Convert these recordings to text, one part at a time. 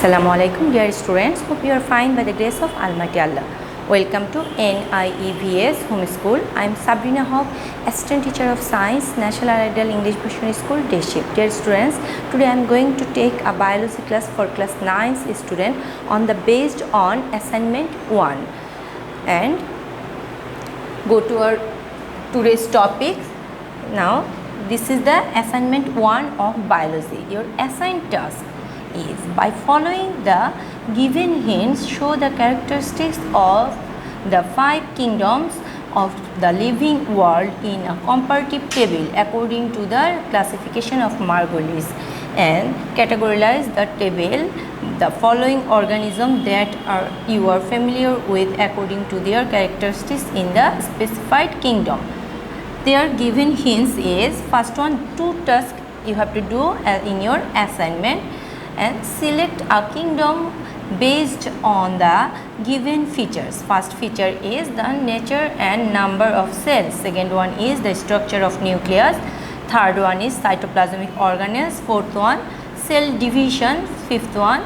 Assalamu alaikum dear students, hope you are fine by the grace of Almighty Allah. Welcome to NIEVS Home School. I am Sabrina Hawk, Assistant Teacher of Science, National Ideal English Visionary School, Day Shift. Dear students, today I am going to take a biology class for class 9 student on the based on assignment 1 and go to our today's topic. Now this is the assignment 1 of biology. Your assigned task is by following the given hints show the characteristics of the 5 kingdoms of the living world in a comparative table according to the classification of Margulis, and categorize the table the following organisms that you are familiar with according to their characteristics in the specified kingdom. Their given hints is first one, 2 tasks you have to do in your assignment, and select a kingdom based on the given features. First feature is the nature and number of cells. Second one is the structure of nucleus. Third one is cytoplasmic organelles. Fourth one, cell division. Fifth one,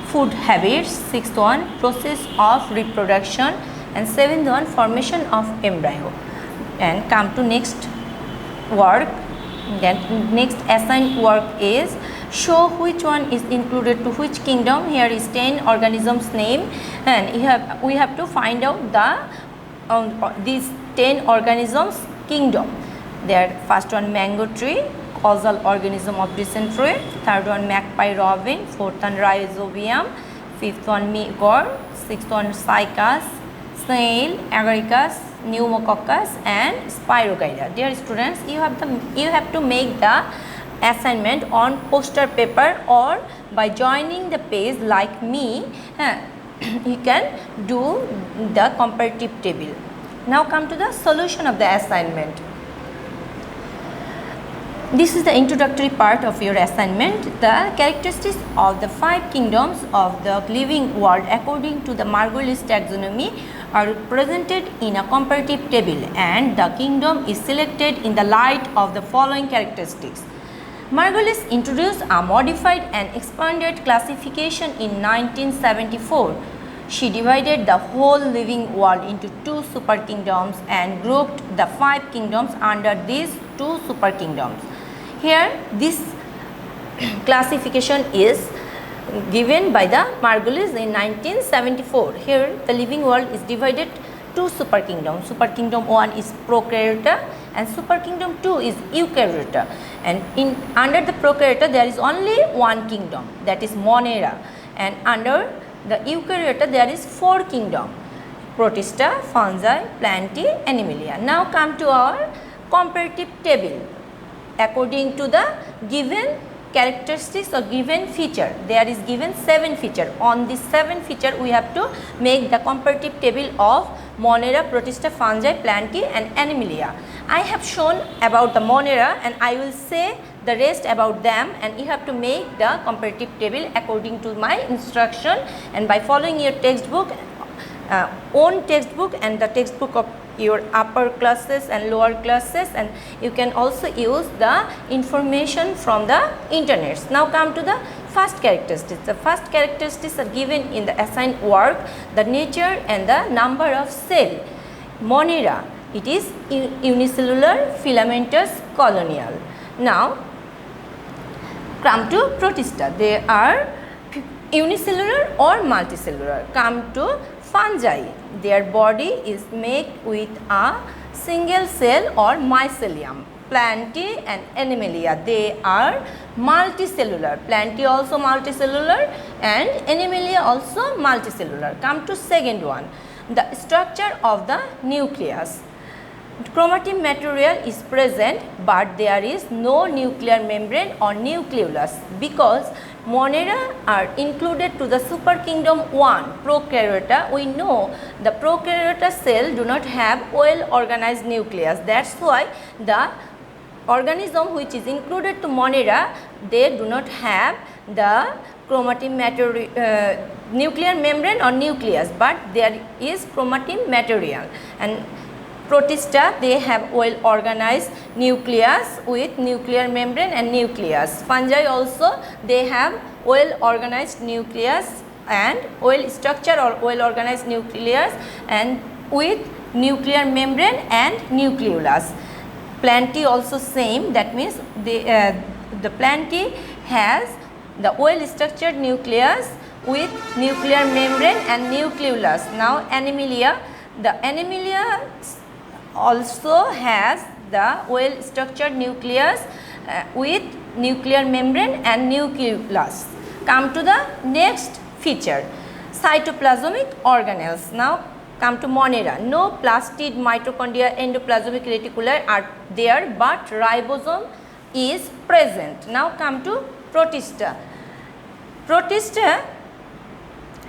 food habits. Sixth one, process of reproduction. And seventh one, formation of embryo. And come to next work. Then next assigned work is show which one is included to which kingdom. Here is 10 organisms name, and we have to find out the these 10 organisms kingdom. There first one mango tree, causal organism of dysentery. Third one magpie robin. Fourth one rhizobium. Fifth one meagre. Sixth one cycas, snail, agaricus, pneumococcus and spirogyra. Dear students, you have to make the assignment on poster paper or by joining the page like me. You can do the comparative table. Now come to the solution of the assignment. This is the introductory part of your assignment. The characteristics of the 5 kingdoms of the living world according to the Margulis taxonomy are presented in a comparative table, and the kingdom is selected in the light of the following characteristics. Margulis introduced a modified and expanded classification in 1974. She divided the whole living world into 2 super kingdoms and grouped the 5 kingdoms under these 2 super kingdoms. Here this classification is given by the Margulis in 1974. Here the living world is divided 2 super kingdoms. Super kingdom 1 is prokaryota and super kingdom 2 is eukaryota, and under the prokaryota there is only 1 kingdom, that is Monera, and under the eukaryota there is 4 kingdom: Protista, fungi, plantae, animalia. Now come to our comparative table according to the given characteristics or given feature. There is given 7 feature. On this 7 feature we have to make the comparative table of Monera, Protista, fungi, plantae and animalia. I have shown about the Monera and I will say the rest about them, and you have to make the comparative table according to my instruction and by following your textbook, own textbook and the textbook of your upper classes and lower classes, and you can also use the information from the internet. Now come to the first characteristics. The first characteristics are given in the assigned work: the nature and the number of cell. Monera, it is unicellular filamentous colonial. Now come to Protista, they are unicellular or multicellular. Come to fungi, their body is made with a single cell or mycelium. Plantae and animalia, they are multicellular. Plantae also multicellular and animalia also multicellular. Come to second one, the structure of the nucleus. Chromatin material is present, but there is no nuclear membrane or nucleolus because Monera are included to the super kingdom 1, prokaryota. We know the prokaryota cell do not have well organized nucleus. That's why the organism which is included to Monera, they do not have the chromatin material, nuclear membrane or nucleus, but there is chromatin material. And Protista, they have well organized nucleus with nuclear membrane and nucleus. Fungi also, they have well organized nucleus and well structure or well organized nucleus and with nuclear membrane and nucleolus. Plantae also same, that means the Plantae has the well structured nucleus with nuclear membrane and nucleolus. Now Animalia, the Animalia also has the well structured nucleus with nuclear membrane and nucleolus. Come to the next feature, cytoplasmic organelles. Now come to Monera. No plastid, mitochondria, endoplasmic reticular are there, but ribosome is present. Now come to Protista. Protista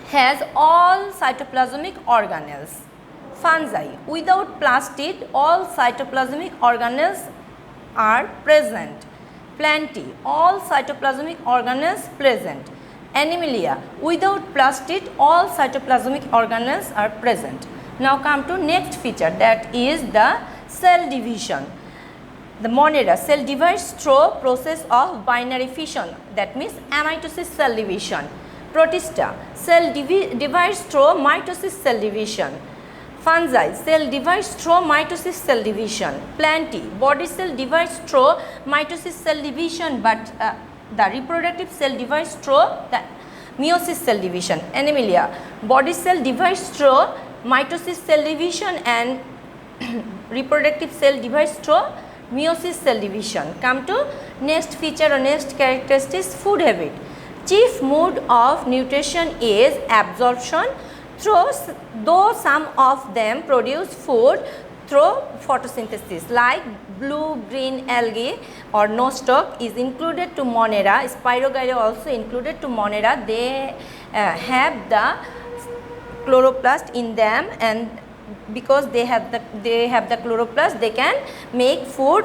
has all cytoplasmic organelles. Fungi, without plastid, all cytoplasmic organelles are present. Plantae, all cytoplasmic organelles present. Animalia, without plastid, all cytoplasmic organelles are present. Now come to next feature, that is the cell division. The Monera, cell divides through process of binary fission, that means amitosis cell division. Protista, cell divides through mitosis cell division. Fungi, cell divides through mitosis cell division. Plantae, body cell divides through mitosis cell division, but the reproductive cell divides through the meiosis cell division. Animalia, body cell divides through mitosis cell division and reproductive cell divides through meiosis cell division. Come to next feature or next characteristics, food habit. Chief mode of nutrition is absorption, though some of them produce food through photosynthesis, like blue-green algae or nostoc is included to Monera. Spirogyra also included to Monera. They have the chloroplast in them, and because they have the chloroplast, they can make food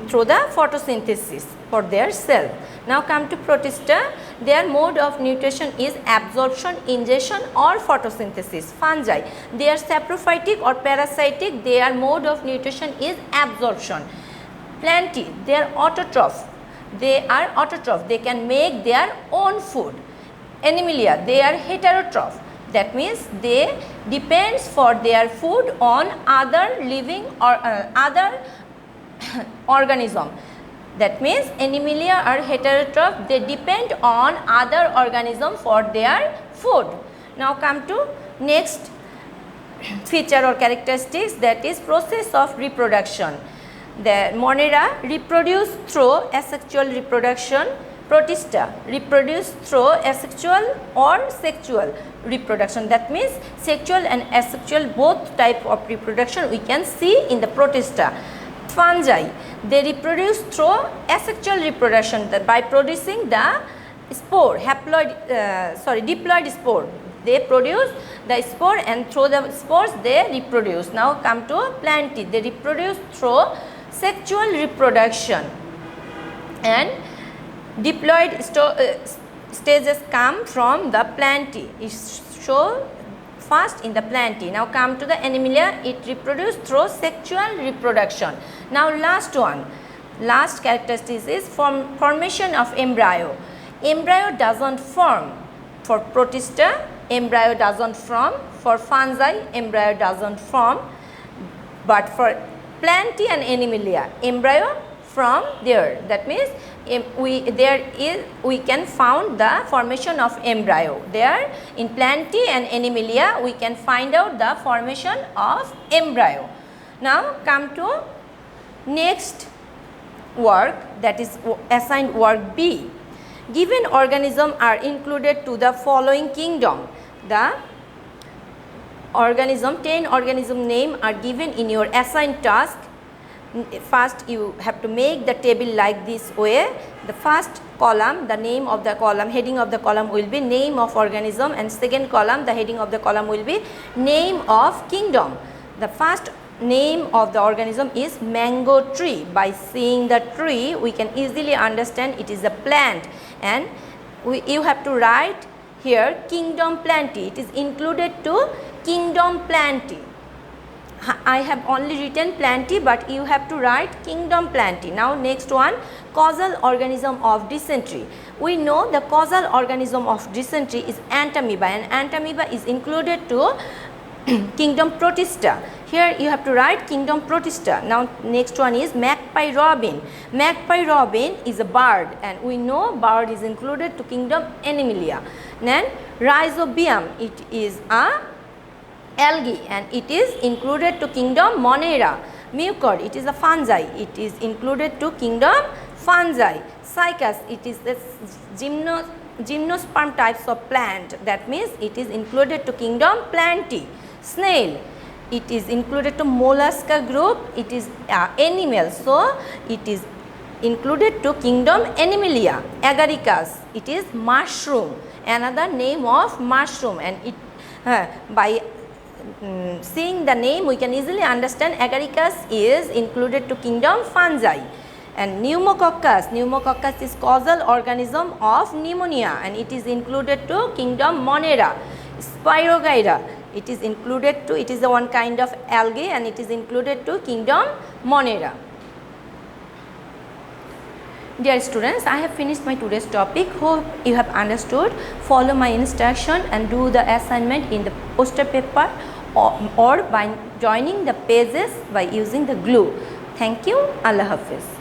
through the photosynthesis for their cell. Now come to Protista. Their mode of nutrition is absorption, ingestion or photosynthesis. Fungi, they are saprophytic or parasitic. Their mode of nutrition is absorption. Plantae, they are autotroph. They can make their own food. Animalia, they are heterotroph. That means they depends for their food on other living or other organism. That means Animalia are heterotroph, they depend on other organism for their food. Now come to next feature or characteristics, that is process of reproduction. The Monera reproduce through asexual reproduction. Protista reproduce through asexual or sexual reproduction. That means sexual and asexual both type of reproduction we can see in the Protista. Fungi, they reproduce through asexual reproduction by producing the spore, diploid spore. They produce the spore and through the spores they reproduce. Now come to Plantae, they reproduce through sexual reproduction, and diploid stages come from the Plantae. It show first in the Plantae. Now come to the Animalia, it reproduces through sexual reproduction. Now last one, last characteristic is formation of embryo. Embryo doesn't form for Protista, embryo doesn't form. For fungi, embryo doesn't form, but for Plantae and Animalia, embryo from there. That means we can found the formation of embryo. There in Plantae and Animalia we can find out the formation of embryo. Now come to next work, that is assigned work B. Given organisms are included to the following kingdom. The 10 organism name are given in your assigned task. First you have to make the table like this way. The first column, the name of the column, heading of the column will be name of organism, and second column, the heading of the column will be name of kingdom. The first name of the organism is mango tree. By seeing the tree we can easily understand it is a plant, and you have to write here kingdom Plantae. It is included to kingdom Plantae. I have only written Plantae, but you have to write kingdom Plantae. Now next one, causal organism of dysentery. We know the causal organism of dysentery is Entamoeba, and Entamoeba is included to kingdom Protista. Here you have to write kingdom Protista. Now next one is magpie robin. Magpie robin is a bird, and we know bird is included to kingdom Animalia. Then Rhizobium, it is a algae and it is included to kingdom Monera. Mucor, it is a fungi, it is included to kingdom Fungi. Cycas, it is the gymnosperm types of plant, that means it is included to kingdom Plantae. Snail, it is included to mollusca group, it is animal, so it is included to kingdom Animalia. Agaricus, it is mushroom, another name of mushroom, and it by seeing the name we can easily understand Agaricus is included to kingdom Fungi. And Pneumococcus, Pneumococcus is causal organism of pneumonia and it is included to kingdom Monera. Spirogyra, it is included to, it is the one kind of algae and it is included to kingdom Monera. Dear students, I have finished my today's topic. Hope you have understood. Follow my instruction and do the assignment in the poster paper or by joining the pages by using the glue. Thank you. Allah Hafiz.